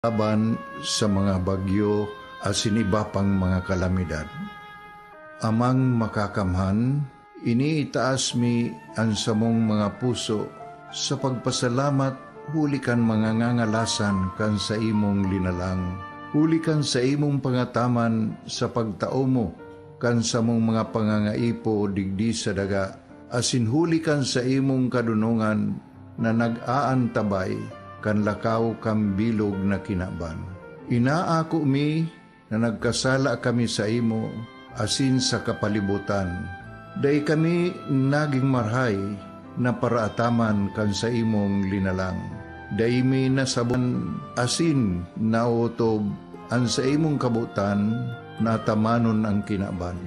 laban sa mga bagyo asin iba pang mga kalamidad. Amang makakamhan, iniitaas mi ang samong mga puso sa pagpasalamat huli kan mga ngangalasan kan sa imong linalang. Huli kan sa imong pangataman sa pagtao mo kan sa mong mga pangangaipo digdi sa daga, asin huli kan sa imong kadunungan na nag-aantabay kan lakaw kang bilog na kinaban. Inaako mi na nagkasala kami sa imo, asin sa kapalibutan. Day kami naging marhay na paraataman kan sa imong linalang. Day mi nasabon asin nautob ang sa imong kabutan na tamanon ang kinaban.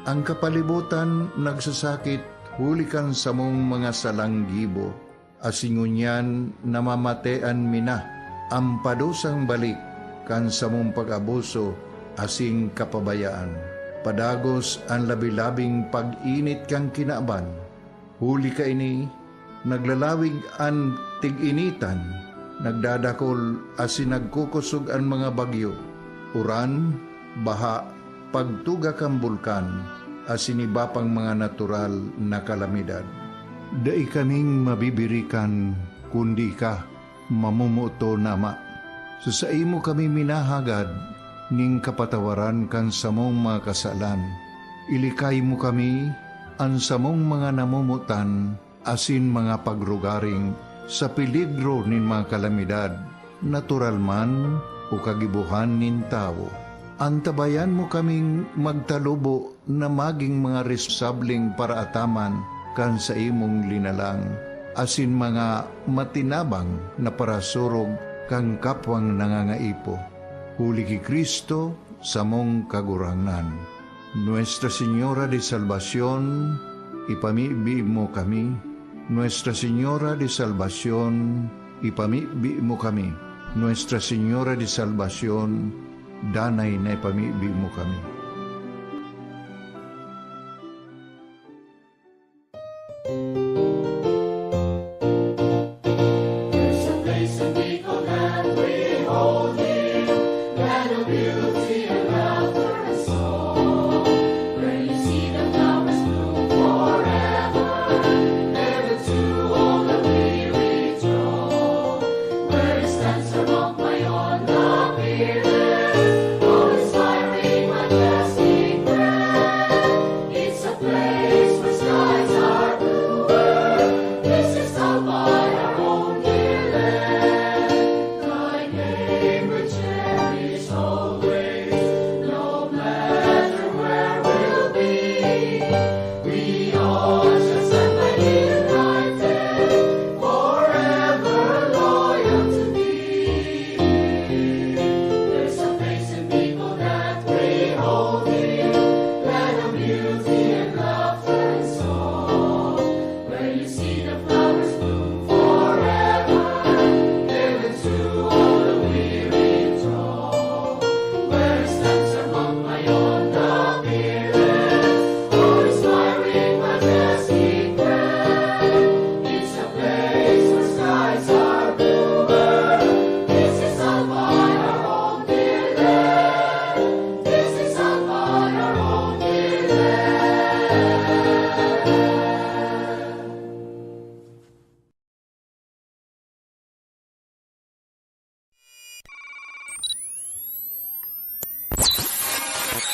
Ang kapalibutan nagsasakit huli kan sa mong mga salanggibo, asingunyan namamatean mina ang padusang balik kan sa mong pag-abuso asing kapabayaan. Padagos ang labi-labing pag-init kang kinaban. Huli ka ini, naglalawig ang tig-initan, nagdadakol asin nagkukusog ang mga bagyo. Uran, baha, pagtuga kang bulkan, asin iba pang mga natural na kalamidad. Dai kaming mabibirikan, kundi ka, mamumuto nama. Sa imo kami minahagad, ning kapatawaran kan samong mga kasalan. Ilikay mo kami, ang samong mga namumutan, asin mga pagrugaring, sa peligro nin mga kalamidad, natural man o kagibuhan nin tao. Antabayan mo kaming magtalubo na maging mga responsabling paraataman kan sa imong linalang, asin mga matinabang na parasurog kang kapwang nangangaipo. Huli ki Kristo sa mong kagurangan. Nuestra Señora de Salvación, ipamibi mo kami. Nuestra Señora de Salvación, ipamibi mo kami. Nuestra Señora de Salvación, danay na ipamibi mo kami.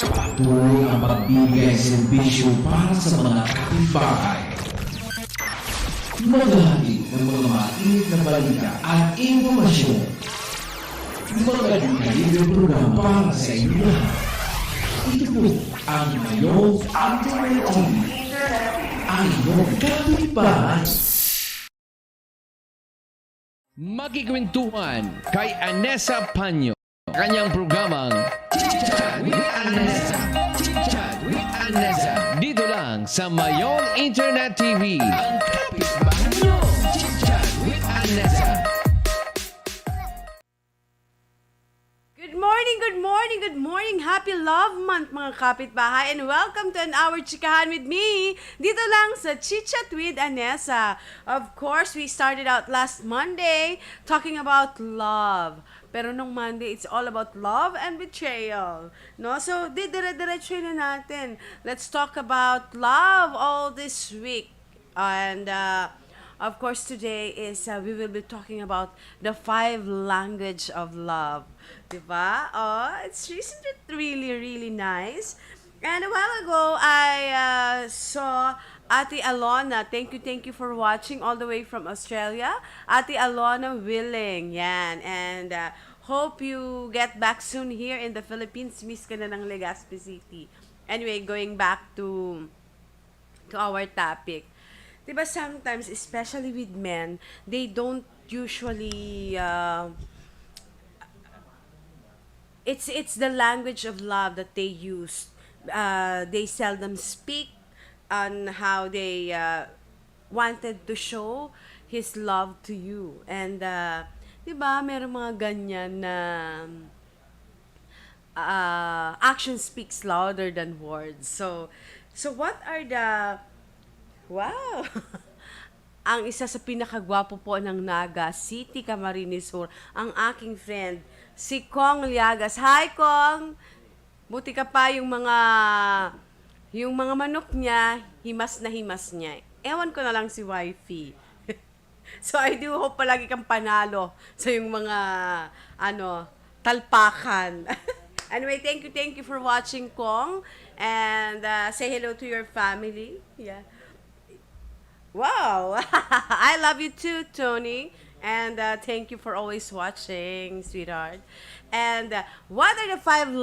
Patuloy ang pagbibigay serbisyo para sa mga kapitbahay. Maghahatid ng mga mainit na balita at informasyon. Mga detalyadong programa para sa inyo lahat. Ito po ang Mayong Internet TV. Ang iyong kapitbahay. Makikwentuhan kay Anessa Panyo. Kanyang programang Chit-Chat with Anessa. Chit-Chat with Anessa. Dito lang sa Mayon Internet TV. Ang kapitbahay nyo. Chit-Chat with Anessa. Good morning! good morning. Happy Love Month mga kapitbahay and welcome to an hour chikahan with me. Dito lang sa Chit-Chat with Anessa. Of course, we started out last Monday talking about love. Pero nung Monday, it's all about love and betrayal. No? So, dire-diretso na natin. Let's talk about love all this week. And of course, today is we will be talking about the 5 language of love. Diba? Oh, isn't it really, really nice? And a while ago, I saw Ate Alona. Thank you for watching all the way from Australia. Ate Alona Willing. Yan. And hope you get back soon here in the Philippines. Miss ka na ng Legazpi City. Anyway, going back to our topic. Diba sometimes, especially with men, they don't usually it's the language of love that they use. They seldom speak on how they wanted to show his love to you. And diba, meron mga ganyan na action speaks louder than words. So what are the wow! Ang isa sa pinakagwapo po ng Naga City, Camarines Sur, ang aking friend, si Kong Liagas. Hi, Kong! Buti ka pa yung mga manok niya, himas na himas niya. Ewan ko na lang si wifey. So, I do hope palagi kang panalo sa yung mga, talpakan. Anyway, thank you for watching, Kong. And say hello to your family. Yeah. Wow! I love you too, Tony. And thank you for always watching, sweetheart. And what are the 5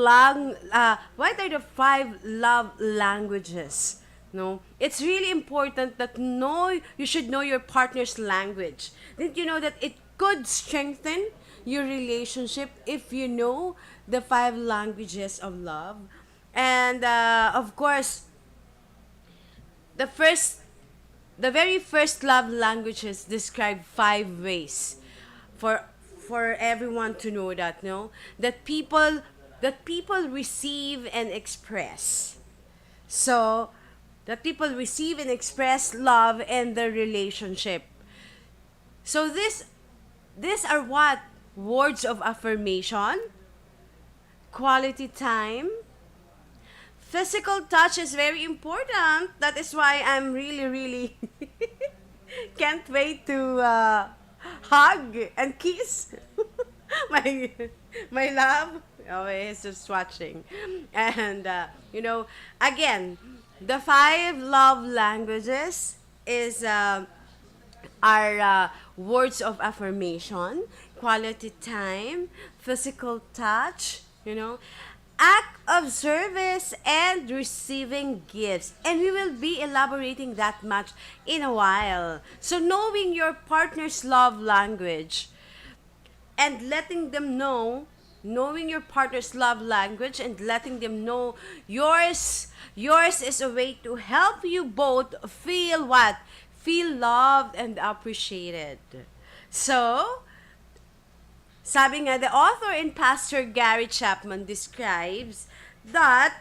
love languages? No, it's really important that you should know your partner's language. Did you know that it could strengthen your relationship if you know the 5 languages of love? And of course, the very first love languages describe 5 ways for everyone to know that, no, that people receive and express. So that people receive and express love in their relationship. So these are what? Words of affirmation, quality time. Physical touch is very important. That is why I'm really can't wait to hug and kiss my love. Oh, he's just watching. And again, the 5 love languages is are words of affirmation, quality time, physical touch, act of service, and receiving gifts. And we will be elaborating that much in a while. So knowing your partner's love language and letting them know, knowing your partner's love language and letting them know yours is a way to help you both feel what? Feel loved and appreciated. So, sabi nga, the author and pastor Gary Chapman describes that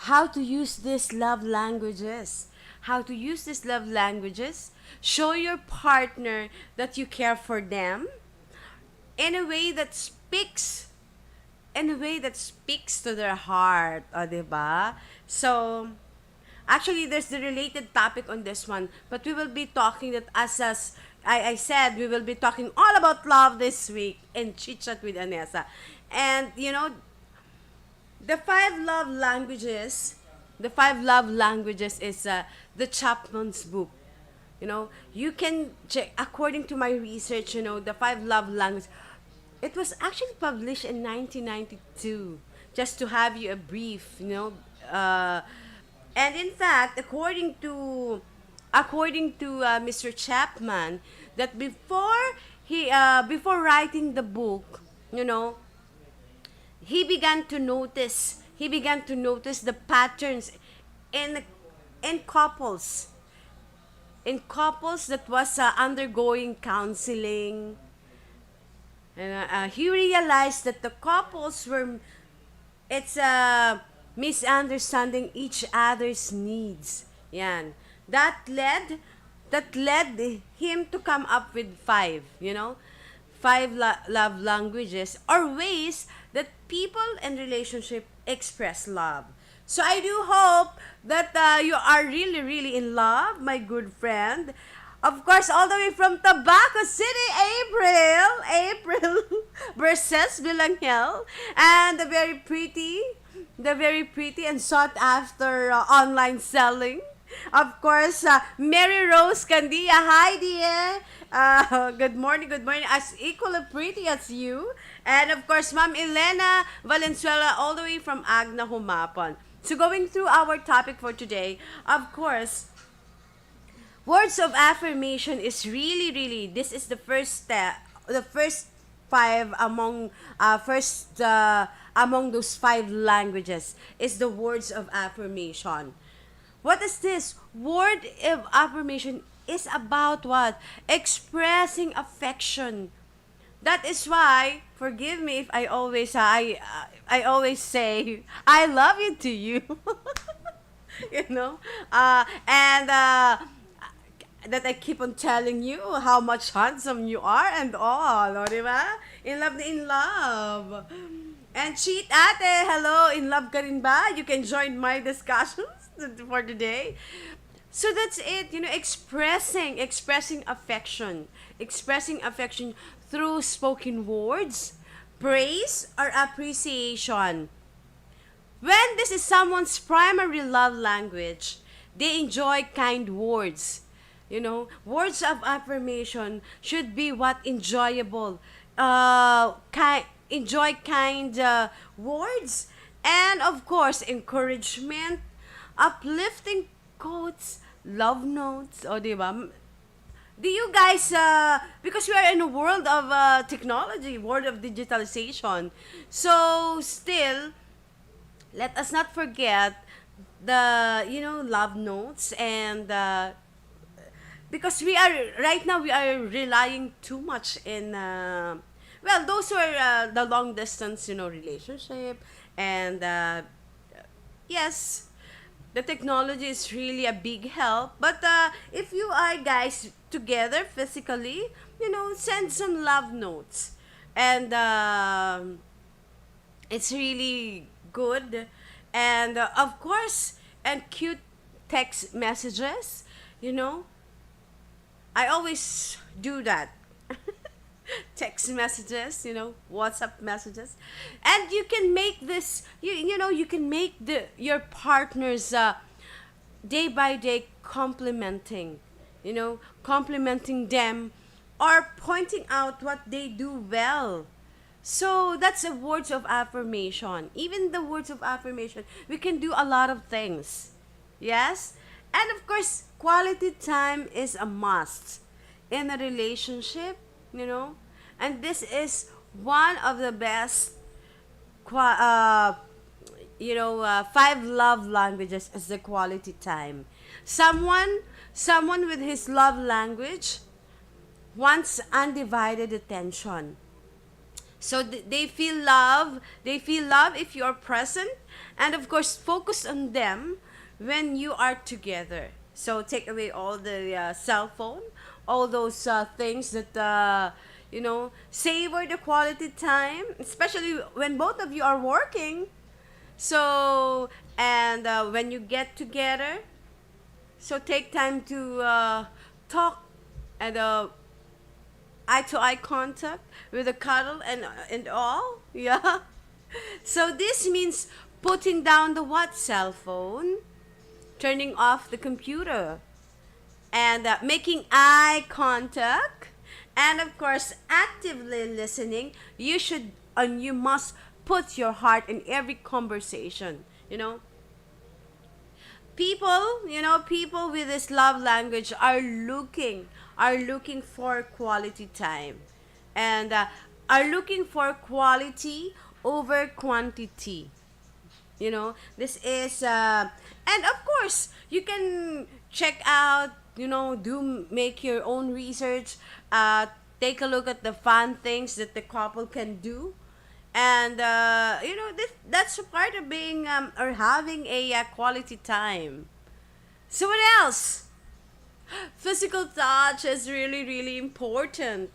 how to use these love languages. How to use these love languages. Show your partner that you care for them in a way that speaks to their heart. O, diba? So, actually, there's the related topic on this one, but we will be talking that as I said, we will be talking all about love this week in Chit-Chat with Anessa. And, the 5 love languages is the Chapman's book. You can check, according to my research, the 5 love languages. It was actually published in 1992, just to have you a brief, and in fact, according to Mr. Chapman, that before writing the book, he began to notice the patterns in couples that was undergoing counseling, And he realized that the couples were, it's misunderstanding each other's needs. Yan. That led that led him to come up with five, five love languages or ways that people and relationship express love. So I do hope that you are really, really in love, my good friend. Of course, all the way from Tabaco City, April versus Bilangel, and the very pretty and sought after online selling. Of course, Mary Rose Candia, hi dear. Good morning, good morning. As equally pretty as you. And of course, Ma'am Elena Valenzuela, all the way from Agna Humapon. So going through our topic for today, of course, words of affirmation is really, really, this is the first step, the first five among those five languages is the words of affirmation. What is this? Word of affirmation is about what? Expressing affection. That is why, forgive me if I always say I love you to you. And that I keep on telling you how much handsome you are and all, o, di ba? In love na in love. And Cheat Ate, hello, in love ka rin ba? You can join my discussions for today. So that's it, expressing affection through spoken words, praise, or appreciation. When this is someone's primary love language, they enjoy kind words. Words of affirmation should be what enjoyable, enjoy kind words, and of course, encouragement, uplifting quotes, love notes, o di ba? Do you guys, because we are in a world of technology, world of digitalization, so still, let us not forget the, love notes and because right now we are relying too much in, those who are the long distance, relationship, and yes, the technology is really a big help. But if you are guys together physically, send some love notes. And it's really good. And of course, and cute text messages, I always do that. Text messages, WhatsApp messages, and you can make this. You can make your partner's day by day complimenting them, or pointing out what they do well. So that's a words of affirmation. Even the words of affirmation, we can do a lot of things. Yes, and of course, quality time is a must in a relationship. And this is one of the best five love languages is the quality time. Someone with his love language wants undivided attention. So they feel love if you are present, and of course focus on them when you are together. So take away all the cell phone, all those things that savor the quality time, especially when both of you are working. So, and when you get together, so take time to talk, and eye to eye contact with a cuddle and all. Yeah. So this means putting down the cell phone, turning off the computer, and making eye contact, and of course actively listening. You must put your heart in every conversation. People with this love language are looking for quality time, and are looking for quality over quantity. This is and of course you can check out, do make your own research, take a look at the fun things that the couple can do. And, that's a part of being or having a quality time. So, what else? Physical touch is really, really important,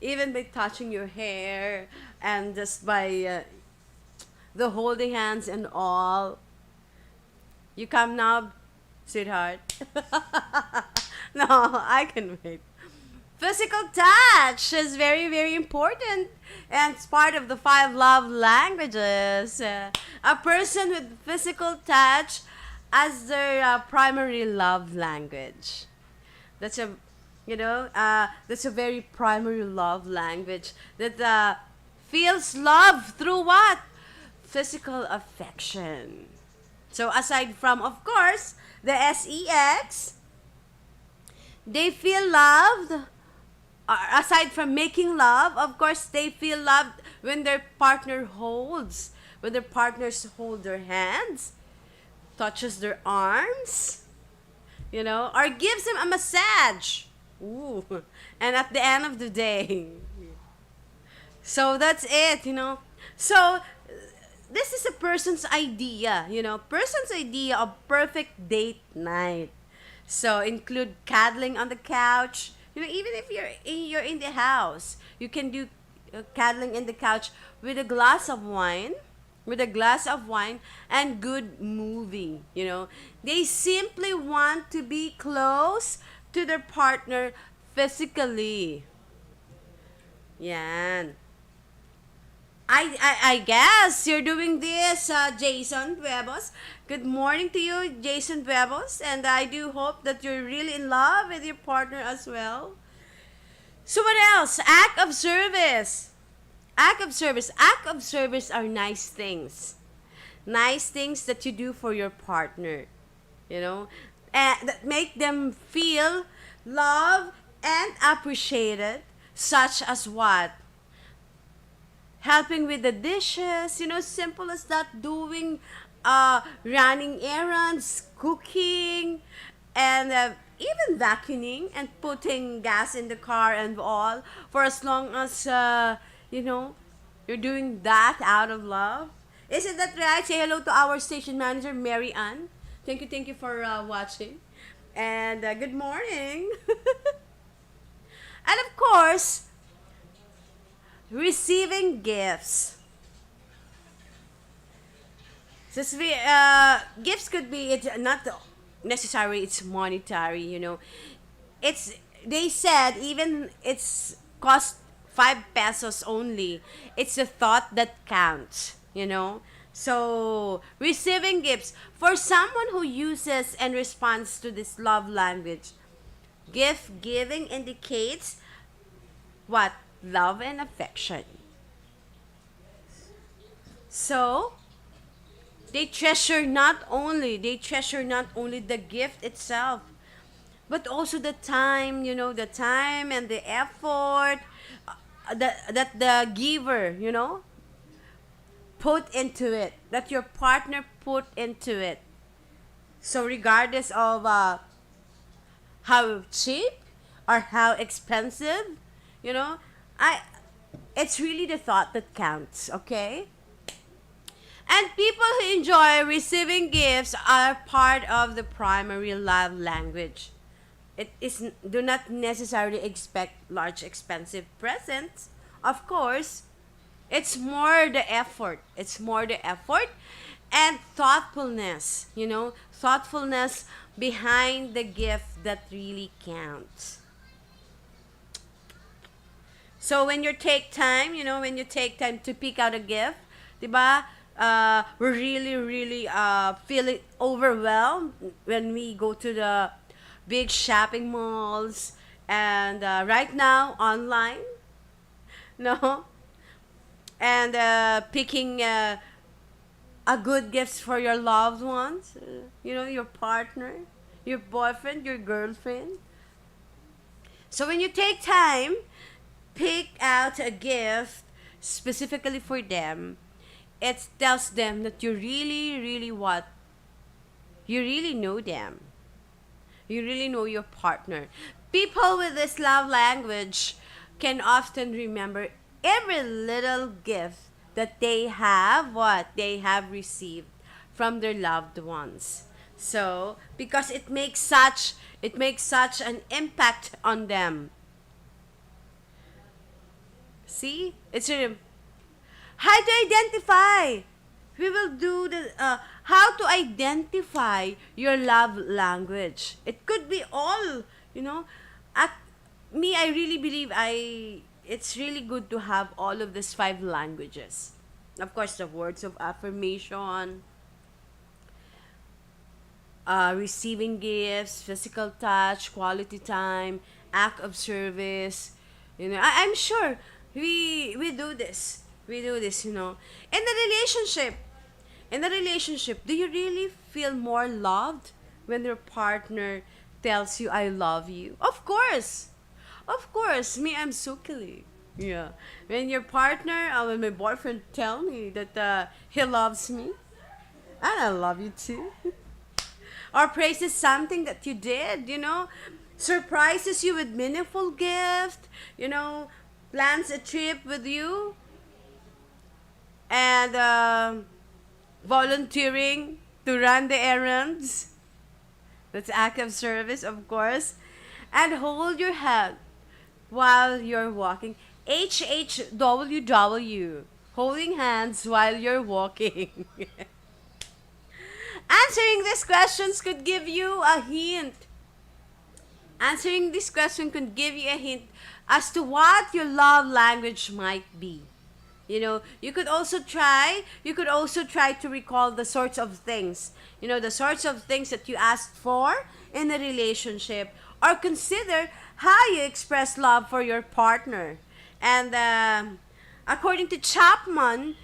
even by touching your hair and just by the holding hands and all. You come now, sweetheart. No, I can wait. Physical touch is very, very important, and it's part of the five love languages. A person with physical touch as their primary love language. That's a, that's a very primary love language that feels love through what? Physical affection. So aside from, of course, the sex, they feel loved. Aside from making love, of course, they feel loved when their when their partners hold their hands, touches their arms, or gives them a massage. Ooh. And at the end of the day. So that's it. So this is a person's idea, person's idea of perfect date night. So include cuddling on the couch. Even if you're in the house, you can do cuddling in the couch with a glass of wine, and good movie. They simply want to be close to their partner physically. Yan. I guess you're doing this, Jason Huevos. Good morning to you, Jason Huevos, and I do hope that you're really in love with your partner as well. So what else? Act of service. Act of service. Act of service are nice things. Nice things that you do for your partner. That make them feel loved and appreciated, such as what? Helping with the dishes, simple as that, doing, running errands, cooking, and even vacuuming and putting gas in the car and all, for as long as, you're doing that out of love. Isn't that right? Say hello to our station manager, Mary Ann. Thank you for watching. And good morning. And of course, receiving gifts. Since gifts could be, it's not necessarily it's monetary. It's, they said, even it's cost 5 pesos only. It's the thought that counts. So receiving gifts for someone who uses and responds to this love language, gift giving indicates what? Love and affection. So they treasure not only the gift itself, but also the time, the time and the effort that the giver, put into it, that your partner put into it. So regardless of how cheap or how expensive, I it's really the thought that counts, okay? And people who enjoy receiving gifts are part of the primary love language. It is, do not necessarily expect large expensive presents. Of course, it's more the effort. It's more the effort and thoughtfulness, thoughtfulness behind the gift that really counts. So when you take time, to pick out a gift, 'di ba? We're really, really feeling overwhelmed when we go to the big shopping malls and right now online, no, and picking a good gifts for your loved ones, your partner, your boyfriend, your girlfriend. So when you take time, pick out a gift specifically for them, it tells them that you really, really what? You really know them. You really know your partner. People with this love language can often remember every little gift that they have what they have received from their loved ones. So, because it makes such an impact on them. See? It's a how to identify. We will do the how to identify your love language. It could be all, you know. At me, I really believe it's really good to have all of these five languages. Of course, the words of affirmation, receiving gifts, physical touch, quality time, act of service. I'm sure we do this. We do this. In the relationship, do you really feel more loved when your partner tells you I love you? Of course. Of course, me, I'm Sukili. Yeah. When your partner, when my boyfriend tell me that he loves me, and I love you too. Or praises something that you did, surprises you with meaningful gift, plans a trip with you, and volunteering to run the errands. That's act of service, of course. And hold your hand while you're walking. HHWW. Holding hands while you're walking. Answering these questions could give you a hint. Answering this question could give you a hint as to what your love language might be. You could also try to recall the sorts of things, the sorts of things that you asked for in a relationship, or consider how you express love for your partner. And according to Chapman,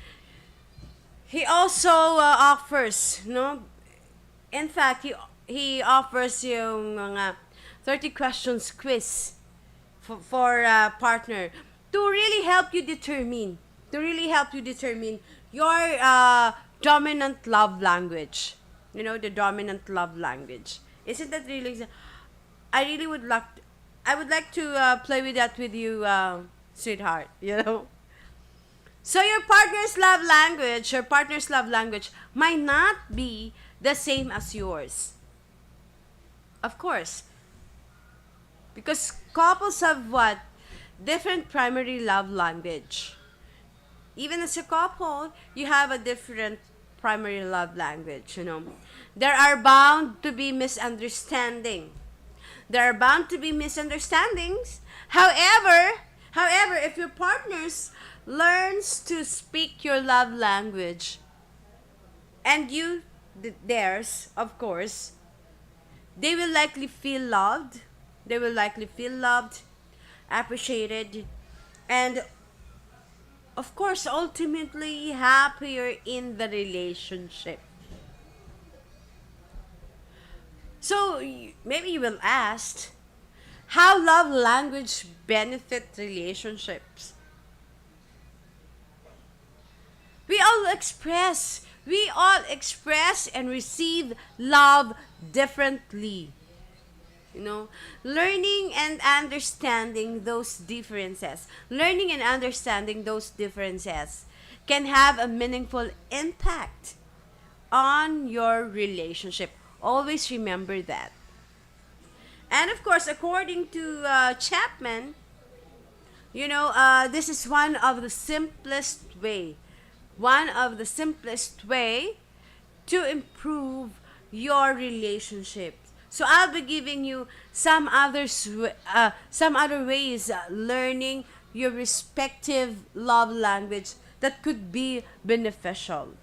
he also offers, in fact, he offers yung mga 30 questions quiz for partner to really help you determine your dominant love language. The dominant love language. Isn't that really? I would like to play with that with you, sweetheart. So your partner's love language might not be the same as yours. Of course. Because couples have what? Different primary love language. Even as a couple, you have a different primary love language, There are bound to be misunderstandings. However, if your partners learns to speak your love language and you theirs, of course, they will likely feel loved. Appreciated, and of course, ultimately happier in the relationship. So, maybe you will ask, how love language benefit relationships? We all express and receive love differently. Learning and understanding those differences can have a meaningful impact on your relationship. Always remember that. And of course, according to Chapman, this is one of the simplest way to improve your relationship. So I'll be giving you some other ways learning your respective love language that could be beneficial.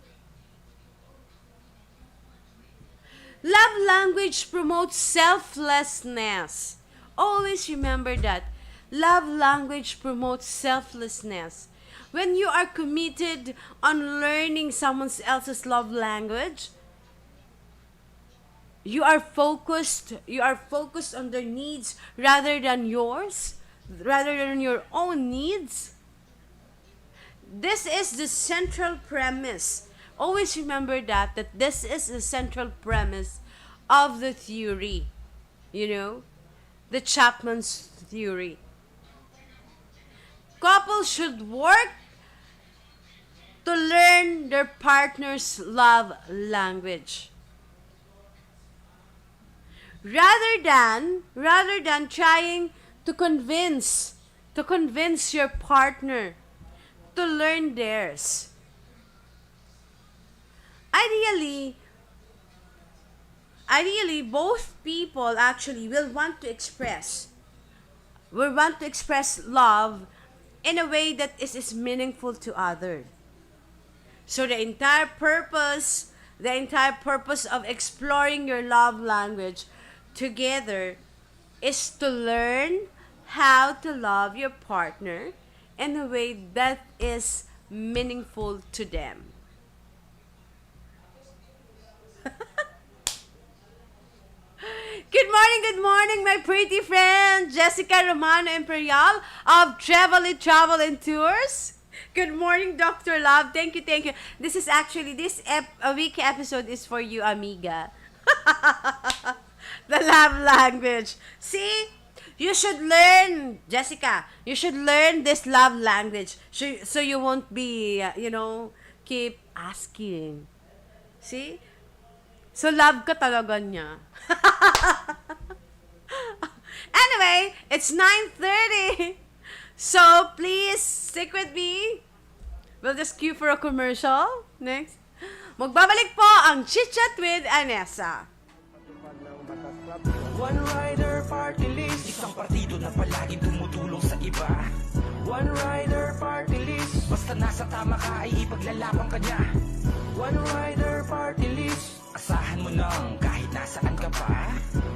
Love language promotes selflessness. Always remember that. Love language promotes selflessness. When you are committed on learning someone else's love language, you are focused on their needs rather than your own needs. This is the central premise. Always remember that this is the central premise of the theory. The Chapman's theory. couples should work to learn their partner's love language. Rather than trying to convince your partner to learn theirs. Ideally, both people actually will want to express love in a way that is meaningful to other. So the entire purpose of exploring your love language together is to learn how to love your partner in a way that is meaningful to them. Good morning, my pretty friend, Jessica Romano Imperial of Travel and Tours. Good morning, Dr. Love. Thank you. This is actually, a week episode is for you, amiga. The love language. See? You should learn, Jessica, this love language so you won't be, keep asking. See? So, love ka talaga niya. Anyway, it's 9:30. So, please, stick with me. We'll just cue for a commercial. Next. Magbabalik po ang Chit Chat with Anessa. One rider party list, isang partido na palaging tumutulong sa iba. One rider party list, basta nasa tama ka ay ipaglalaban ka niya. One rider party list, asahan mo nang kahit nasaan ka pa.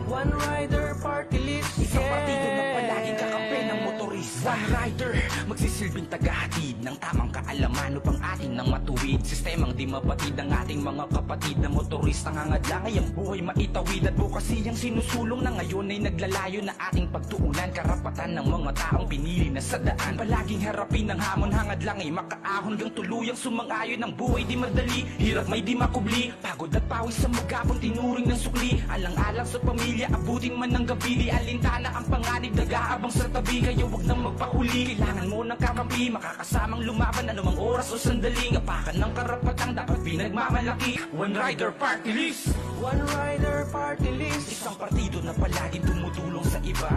One rider party list, isang partido na palaging kakampi ng motorista. One rider, magsisilbing tagahatid ng tamang kaalaman upang atin nang matuwid. Sistemang di mapatid ang ating mga kapatid na motorista. Ngangadlangay ang buhay maitawid at bukas siyang sinusulong na ngayon ay naglalayo na ating pagtuunan. Karapatan ng mga taong pinili na sa daan, palaging harapin ng hamon. Hangad lang ay makaahon gang tuluyang sumang-ayon. Ang buhay di madali, hirap may di makubli. Pagod at pawis sa magapon, tinuring ng sukli. Alang-alang sa pamilya, abuting man ng gabi. Di alintana ang panganib, nag-aabang sa tabi. Kaya wag nang magpahuli, kailangan mo ng kakampi. Makakasamang lumaban, anumang oras o sandali. Ngapakan ng karapatang dapat pinagmamalaki. One rider party list, one rider party list, isang partido na palaging tumutulong sa iba.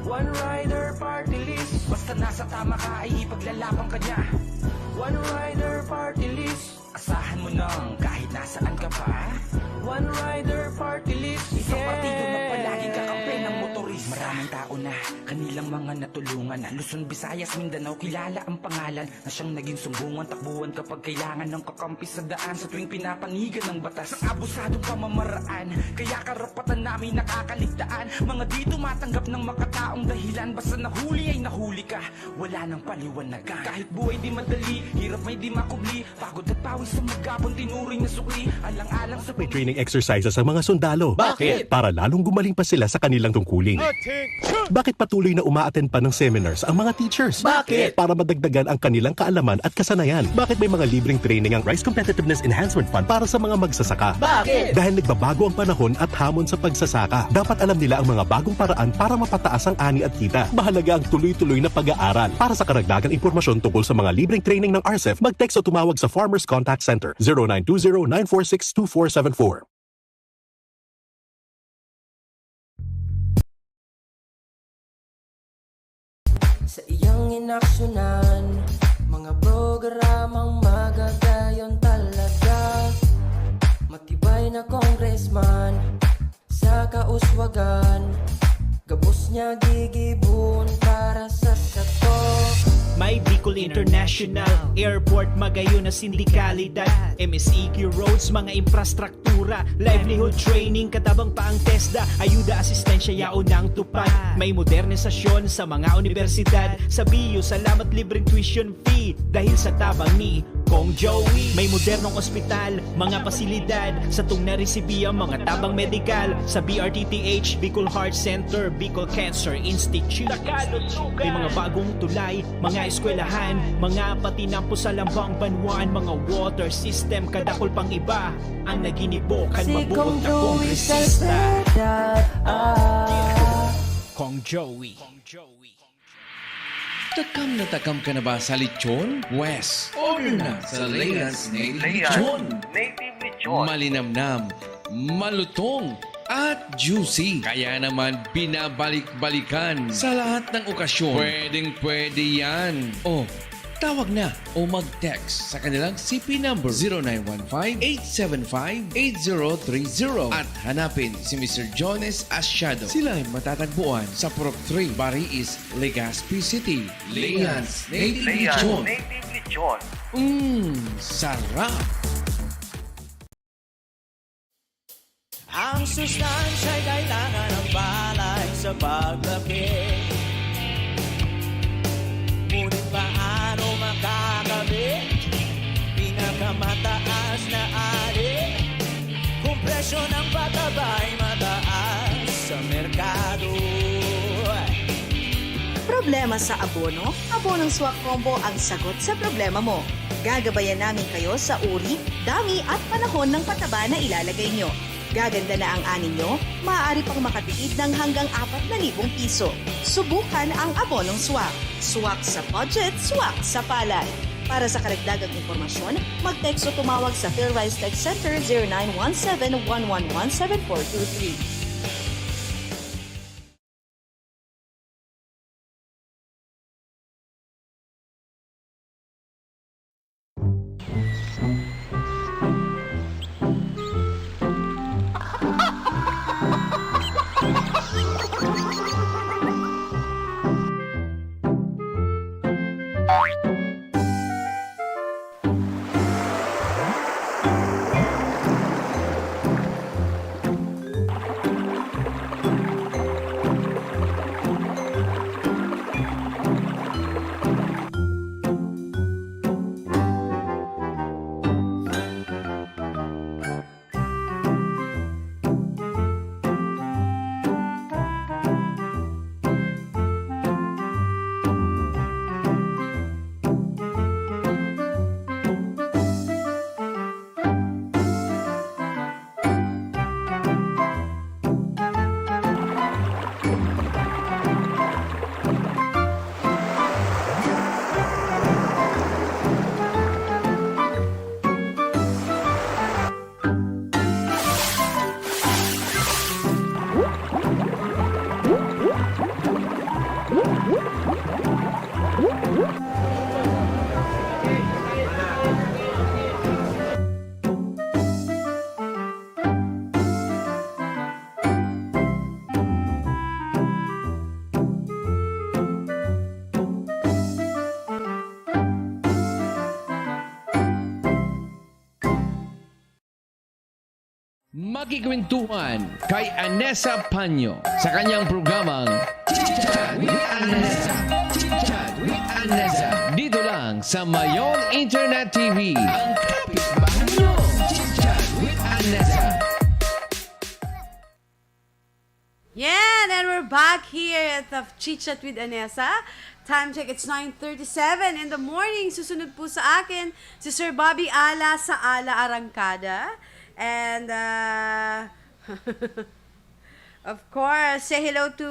One rider party list, basta nasa tama ka ay ipaglalaban ka niya. One rider party list, asahan mo nang kahit nasaan ka pa. One rider party list, isang partido na palaging kakampi ng motorista. Maraming tao na kanilang mga natulungan, Luzon, Visayas, Mindanao, kilala ang pangalan na siyang naging sumbungan, takbuhan kapag kailangan ng kakampi sa daan sa tuwing pinapanigan ng batas ng abusadong pamamaraan. Kaya karapatan namin nakakaligtaan, mga di tumatanggap ng makataong dahilan. Basta nahuli ay nahuli ka, wala nang paliwanagan. Kahit buhay di madali, hirap may di makubli. Pagod at pawis sa magapon, tinuring na sukli. Alang-alang sa May training exercises sa mga sundalo. Bakit? Para lalong gumaling pa sila sa kanilang tungkulin. Bakit patuloy na umaattend pa ng seminars ang mga teachers? Bakit? Para madagdagan ang kanilang kaalaman at kasanayan. Bakit may mga libreng training ang Rice Competitiveness Enhancement Fund para sa mga magsasaka? Bakit? Dahil nagbabago ang panahon at hamon sa pagsasaka. Dapat alam nila ang mga bagong paraan para mapataas ang ani at kita. Mahalaga ang tuloy-tuloy na pag-aaral. Para sa karagdagang impormasyon tungkol sa mga libreng training ng RCEF, mag-text o tumawag sa Farmers Contact Center 0920-946-2474. Sa iyang inaksyonan, mga programang magagayon talaga. Matibay na congressman sa kauswagan, gabos niya gigibon para sa sato. May Bicol International Airport, magayon na sindikalidad, MSEQ roads, mga infrastruktura, livelihood training, katabang pa ang TESDA, ayuda, asistensya, yaon ang tupad. May modernisasyon sa mga universidad, sa BIU, salamat libreng tuition fee, dahil sa tabang ni Kong Joey. May modernong ospital, mga pasilidad, sa tung naresibiya, mga tabang medical, sa BRTTH, Bicol Heart Center, Bicol Cancer Institute. May mga bagong tulay, mga eskwelahan, mga patinampo sa lambang banwan, mga water system, kadakol pang iba ang naginibokan mabuot na kongresista. Kong Joey. Takam ka na ba sa lechon? Wes, order na sa Laylands Native Lechon. Malinamnam, malutong, at juicy. Kaya naman binabalik-balikan sa lahat ng okasyon. Pwedeng-pwede yan. O, tawag na o mag-text sa kanilang CP number 0915-875-8030 at hanapin si Mr. Jones Asyado. Sila ay matatagpuan sa Purok 3, Bariis, Legazpi City. Laylands Native Lechon. Sarap! Ang sustansya'y kailangan ng palay sa pagkape. Ngunit paano makakabit? Pinakamataas na ari. Kung presyo ng pataba'y mataas sa merkado. Problema sa abono? Abonong Swak Combo ang sagot sa problema mo. Gagabayan namin kayo sa uri, dami at panahon ng pataba na ilalagay nyo. Gaganda na ang ani nyo, maaari pang makatipid ng hanggang 4,000 piso. Subukan ang abonong swak. Swak sa budget, swak sa palay. Para sa karagdagang impormasyon, mag-text o tumawag sa PhilRise Tech Center 0917-111-7423. Makikwentuhan kay Anessa Panyo sa kanyang programang Chit-Chat with Anessa. Chit-Chat with Anessa. Dito lang sa Mayon Internet TV. Ang kapitbahay nyo. Chit-Chat with Anessa. Yeah, and we're back here at the Chit-Chat with Anessa. Time check, it's 9:37 in the morning. Susunod po sa akin si Sir Bobby Ala sa Alarangkada. And, of course, say hello to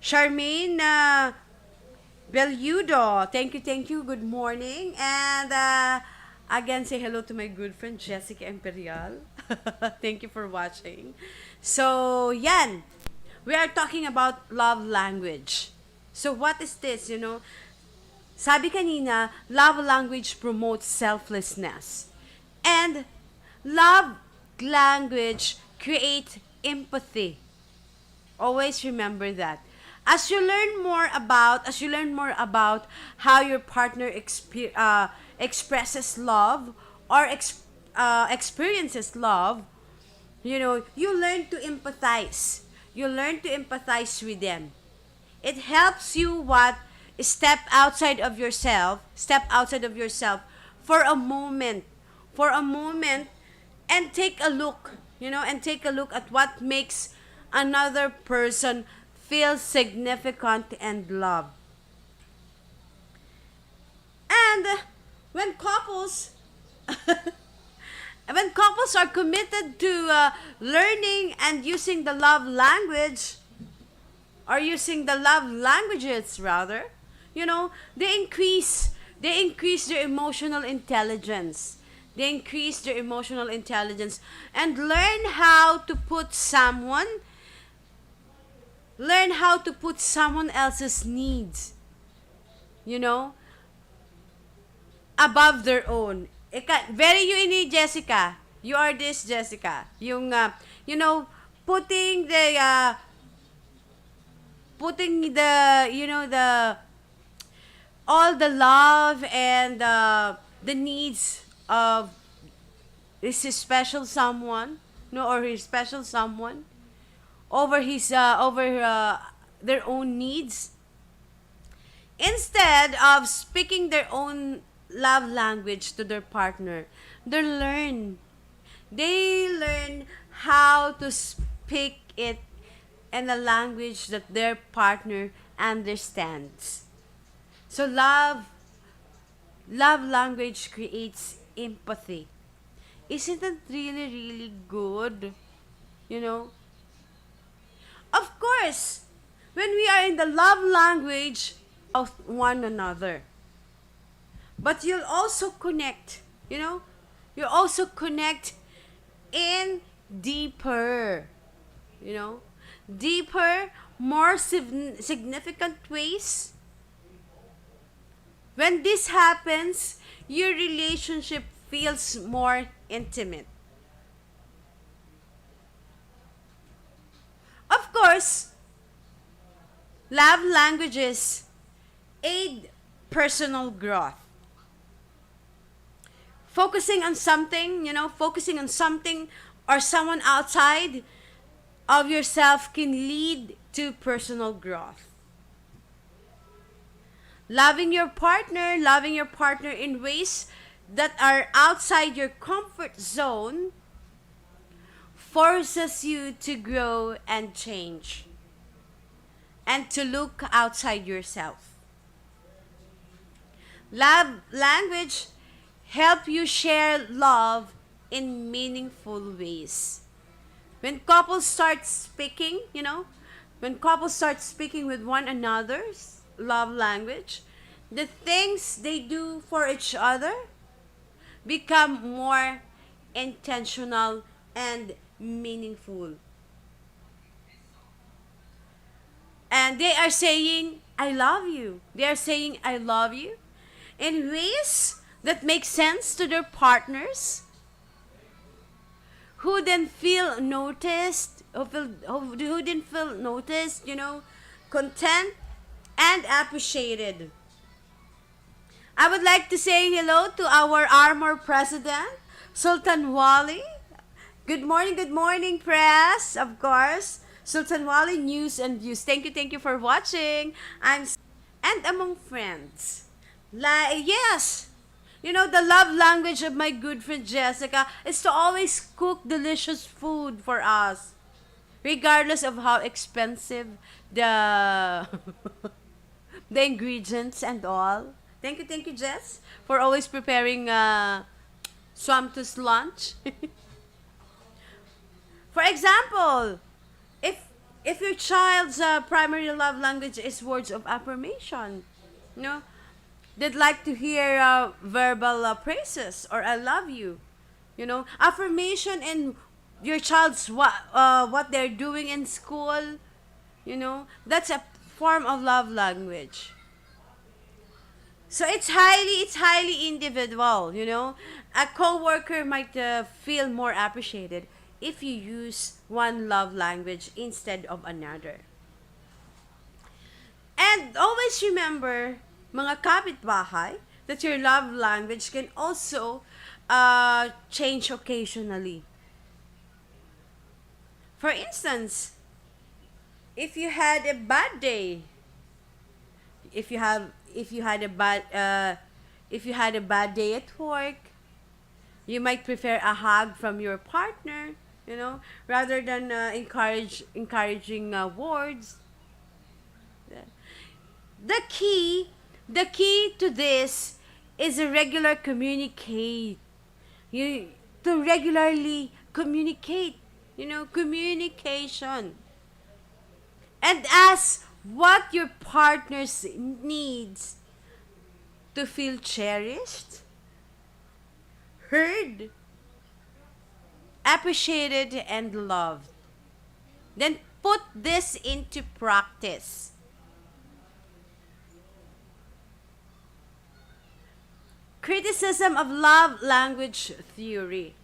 Charmaine Beludo. Thank you. Good morning. And, again, say hello to my good friend Jessica Imperial. Thank you for watching. So, yan. We are talking about love language. So, what is this, you know? Sabi kanina, love language promotes selflessness. And love language create empathy. Always remember that. As you learn more about how your partner expresses love or experiences love, you know, you learn to empathize. You learn to empathize with them. It helps you step outside of yourself for a moment, and take a look, at what makes another person feel significant and loved. And when couples are committed to learning and using the love language, or using the love languages rather, they increase their emotional intelligence. They increase their emotional intelligence and learn how to put someone else's needs, you know, above their own. Very you ini, Jessica. You are this, Jessica. Yung, putting the, all the love and the needs of his special someone, no, or his special someone over their own needs, instead of speaking their own love language to their partner. They learn how to speak it in a language that their partner understands. So love language creates empathy. Isn't it really, really good? You know? Of course, when we are in the love language of one another. But you'll also connect, you'll also connect in deeper, deeper, more significant ways. When this happens, your relationship feels more intimate. Of course, love languages aid personal growth. Focusing on something or someone outside of yourself can lead to personal growth. Loving your partner in ways that are outside your comfort zone forces you to grow and change and to look outside yourself. Love language help you share love in meaningful ways. When couples start speaking, with one another's love language, the things they do for each other become more intentional and meaningful. And they are saying, I love you. They are saying, I love you in ways that make sense to their partners, who then feel noticed, who then feel noticed, content and appreciated. I would like to say hello to our Armor President, Sultan Wali. Good morning, press, of course. Sultan Wali News and Views. Thank you for watching. And among friends. Yes, the love language of my good friend Jessica is to always cook delicious food for us, regardless of how expensive the the ingredients and all. Thank you, Jess, for always preparing Swamtus lunch. For example, if your child's primary love language is words of affirmation, they'd like to hear verbal praises or I love you. Affirmation in your child's what they're doing in school. That's a form of love language. So it's highly individual. A coworker might feel more appreciated if you use one love language instead of another. And always remember, mga kapitbahay, that your love language can also change occasionally. For instance, if you had a bad day, if you had a bad day at work, you might prefer a hug from your partner, rather than encouraging words. The key to this is a regular communicate. To regularly communicate, communication. And as what your partners needs to feel cherished, heard, appreciated, and loved. Then put this into practice. Criticism of love language theory.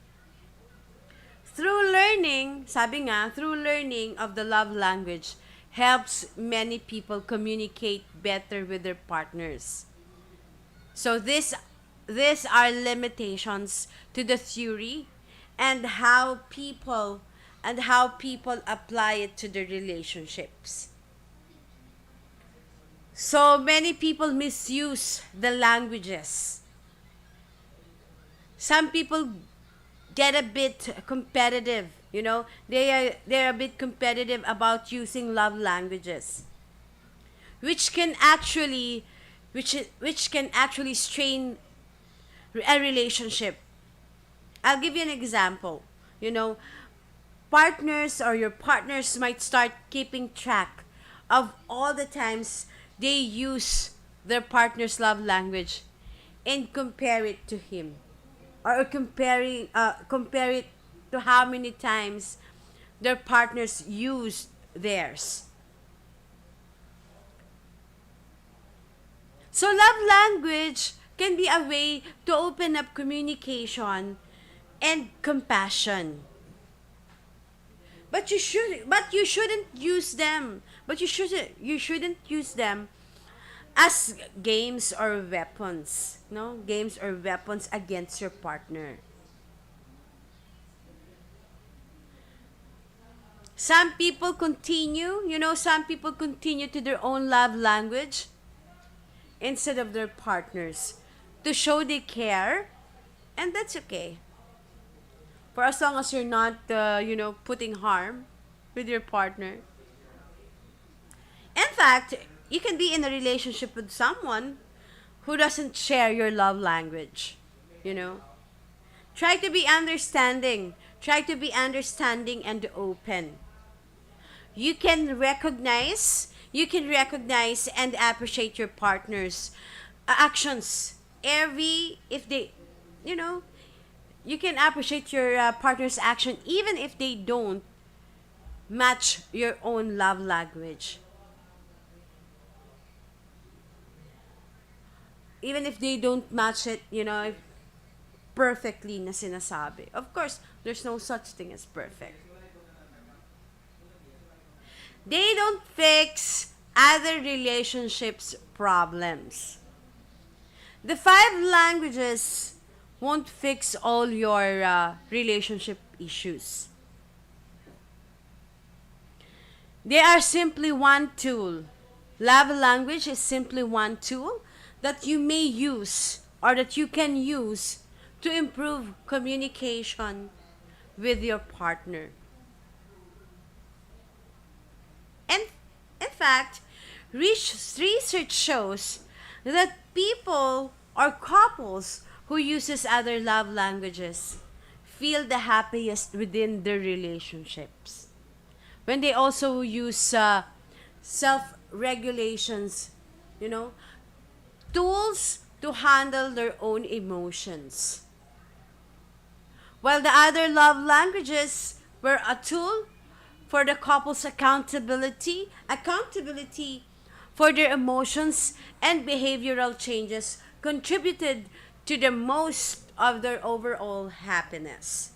Through learning, sabi nga, through learning of the love language helps many people communicate better with their partners. So these are limitations to the theory and how people apply it to their relationships. So many people misuse the languages. Some people get a bit competitive, they're a bit competitive about using love languages, which can actually which can actually strain a relationship. I'll give you an example. Partners or your partners might start keeping track of all the times they use their partner's love language and compare it to him, or compare it to how many times their partners used theirs. So love language can be a way to open up communication and compassion. But you shouldn't use them. You shouldn't use them as games or weapons. No? Games or weapons against your partner. Some people continue to their own love language instead of their partners to show they care, and that's okay. For as long as you're not, putting harm with your partner. In fact, you can be in a relationship with someone who doesn't share your love language. You know? Try to be understanding. Try to be understanding and open. You can recognize and appreciate your partner's actions. If they, you know, you can appreciate your partner's action even if they don't match your own love language. Even if they don't match it, perfectly na sinasabi. Of course, there's no such thing as perfect. They don't fix other relationships' problems. The five languages won't fix all your relationship issues. They are simply one tool. Love language is simply one tool that you may use or that you can use to improve communication with your partner. And in fact, research shows that people or couples who uses other love languages feel the happiest within their relationships. When they also use self-regulations, tools to handle their own emotions. While the other love languages were a tool for the couple's accountability for their emotions and behavioral changes contributed to the most of their overall happiness.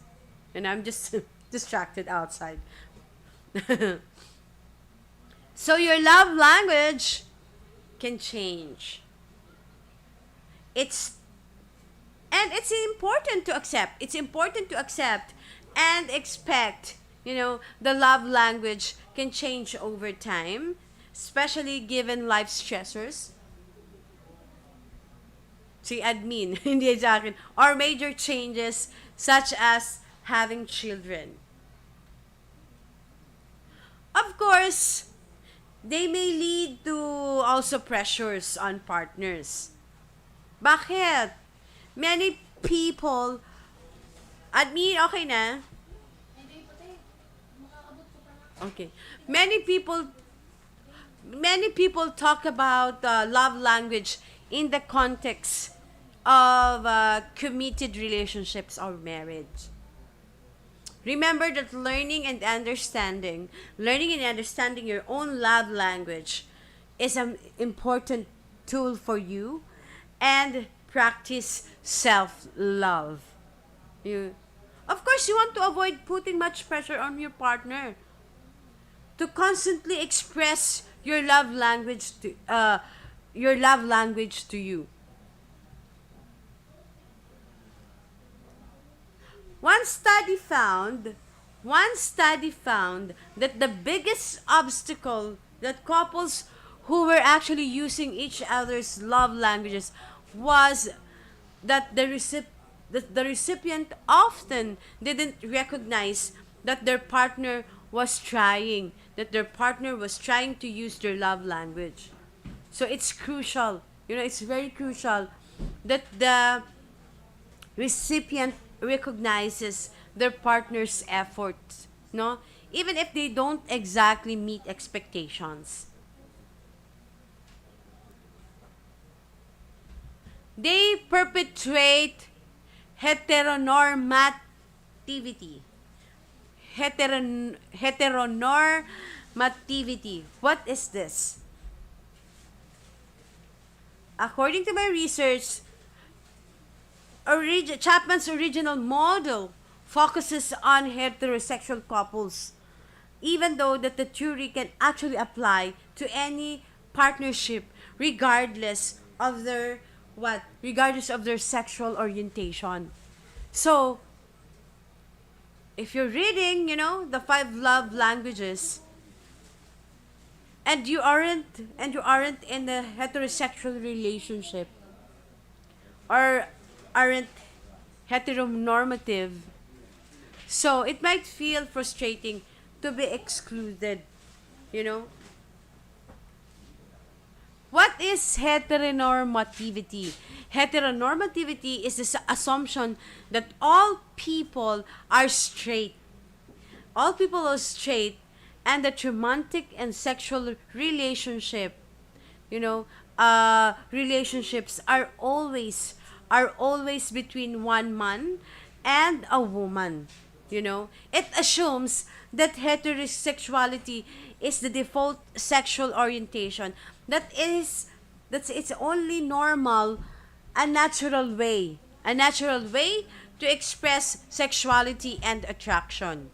And I'm just distracted outside. So your love language can change. It's important to accept. It's important to accept and expect, the love language can change over time, especially given life stressors. Si admin, hindi sa akin. Or major changes such as having children. Of course, they may lead to also pressures on partners. Bakit? Many people, admin, okay na? Okay. Many people many people talk about love language in the context of committed relationships or marriage. Remember that learning and understanding your own love language is an important tool for you, and practice self-love. You, of course, you want to avoid putting much pressure on your partner to constantly express your love language to you. One study found one study found that the biggest obstacle that couples who were actually using each other's love languages was that the recipient often didn't recognize that their partner was trying to use their love language. So it's crucial, it's very crucial that the recipient recognizes their partner's efforts, no? Even if they don't exactly meet expectations. They perpetuate heteronormativity. Heteronormativity. What is this? According to my research, Chapman's original model focuses on heterosexual couples, even though that the theory can actually apply to any partnership regardless of their sexual orientation. So, if you're reading, the five love languages, and you aren't in a heterosexual relationship, or aren't heteronormative, so it might feel frustrating to be excluded, What is heteronormativity? Heteronormativity is this assumption that all people are straight. All people are straight, and that romantic and sexual relationships are always between one man and a woman. It assumes that heterosexuality is the default sexual orientation. That's it's only normal, a natural way to express sexuality and attraction.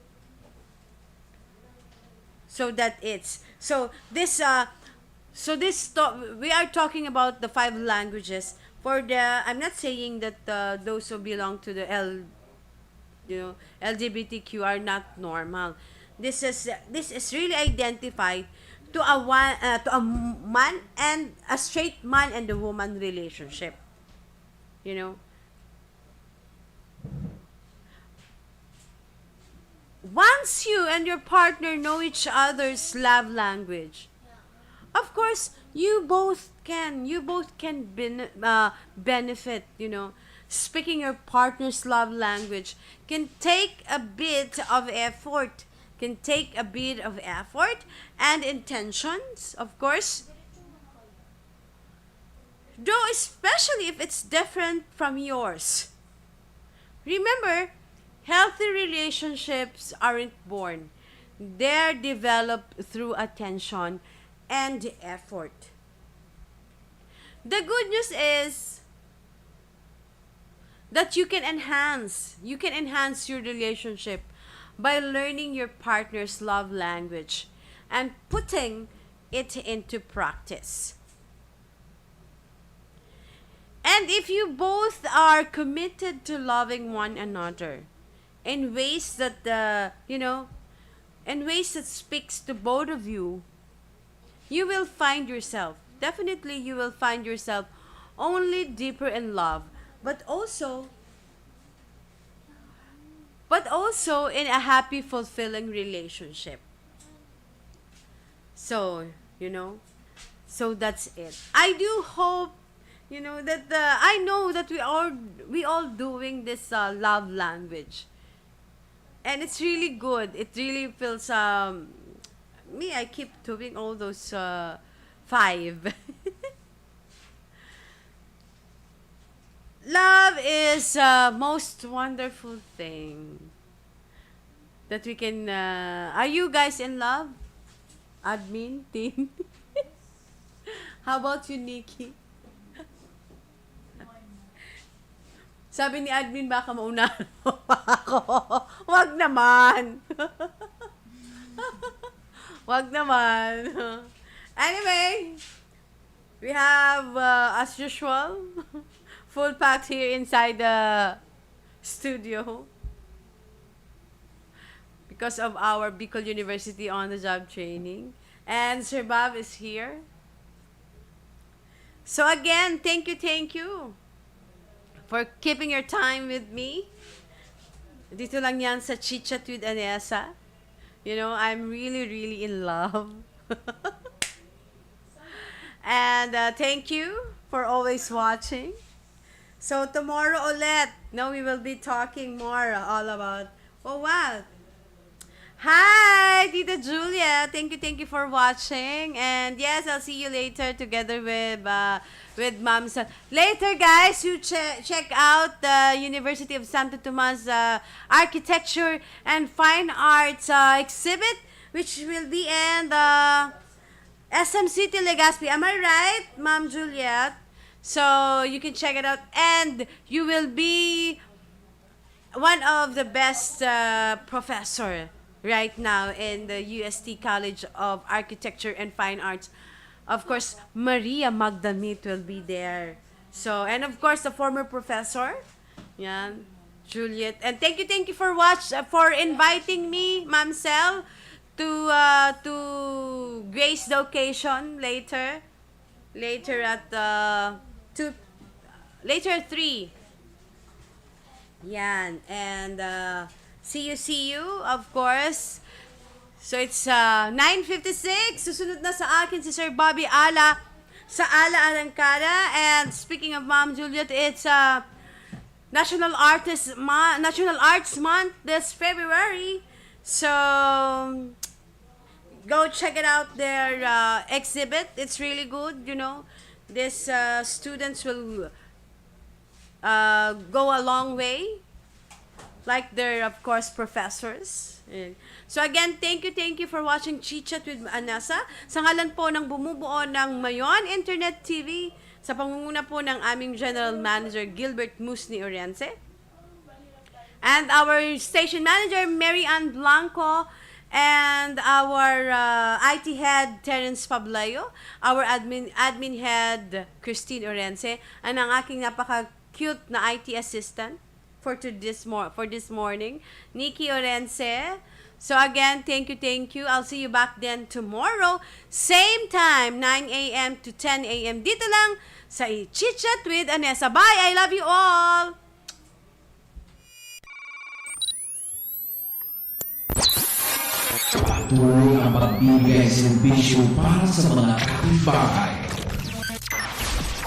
So that it's we are talking about the five languages for the. I'm not saying that those who belong to the LGBTQ are not normal. This is really identified to a man and a straight man and a woman relationship. Once you and your partner know each other's love language, of course you both can benefit. Speaking your partner's love language can take a bit of effort, and intentions, of course, though especially if it's different from yours. Remember, healthy relationships aren't born. They're developed through attention and effort. The good news is that you can enhance your relationship by learning your partner's love language and putting it into practice. And if you both are committed to loving one another in ways that speaks to both of you, you will find yourself, definitely you will find yourself only deeper in love, but also in a happy, fulfilling relationship. So, so that's it. I do hope, that I know that we all doing this love language, and it's really good. It really feels me, I keep doing all those 5. Love is a most wonderful thing that we can. Are you guys in love? Admin team. How about you, Nikki? Sabi ni admin, baka maunahan mo pa ako. Wag naman. Wag naman. Anyway, we have, as usual, full packed here inside the studio because of our Bicol University on-the-job training. And Sir Bob is here. So again, thank you for keeping your time with me. Dito lang yan sa Chit Chat with Anessa. You know, I'm really in love. And thank you for always watching. So tomorrow ulit, no, we will be talking more all about, oh wow. Hi, Tita Julia. Thank you for watching. And yes, I'll see you later together with Ma'am San. Later, guys, you check out the University of Santo Tomas Architecture and Fine Arts exhibit, which will be in the SM City, Legazpi. Am I right, Ma'am Juliet? So you can check it out, and you will be one of the best professor right now in the UST College of Architecture and Fine Arts. Of course, Maria Magdamit will be there. So, and of course, the former professor, yan, Juliet. And thank you for inviting me, Ma'am Sel, to grace the occasion later at 3. Yan, and see you, of course. So it's 9:56. Susunod na sa akin si Sir Bobby Ala sa Alarangkada. And speaking of Ma'am Juliet, it's National Arts Month this February. So go check it out, their exhibit. It's really good, you know. These students will go a long way, like their, of course, professors. So again, thank you for watching Chit Chat with Anessa. Sa ngalan po ng bumubuo ng Mayon Internet TV, sa pangunguna po ng aming General Manager Gilbert Musni Oriense, and our Station Manager Mary Ann Blanco, and our IT Head Terence Pablayo, our admin Head Christine Oriense, and ang aking napaka-cute na IT Assistant for this morning, Nikki Orense. So again, thank you. I'll see you back then tomorrow, same time, 9 a.m. to 10 a.m. Dito lang sa Chit Chat with Anessa. Bye! I love you all! Patuloy ang pagbibigay serbisyo para sa mga kapitbahay.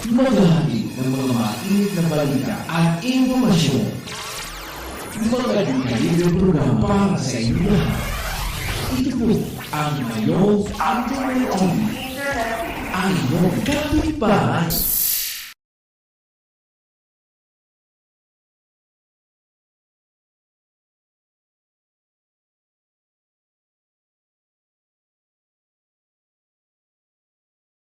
Maghahatid ng mga mainit na balita at impormasyon. Mga kalibreng programa para sa inyo lahat. Ito po ang Mayon Internet TV. Ang iyong kapitbahay.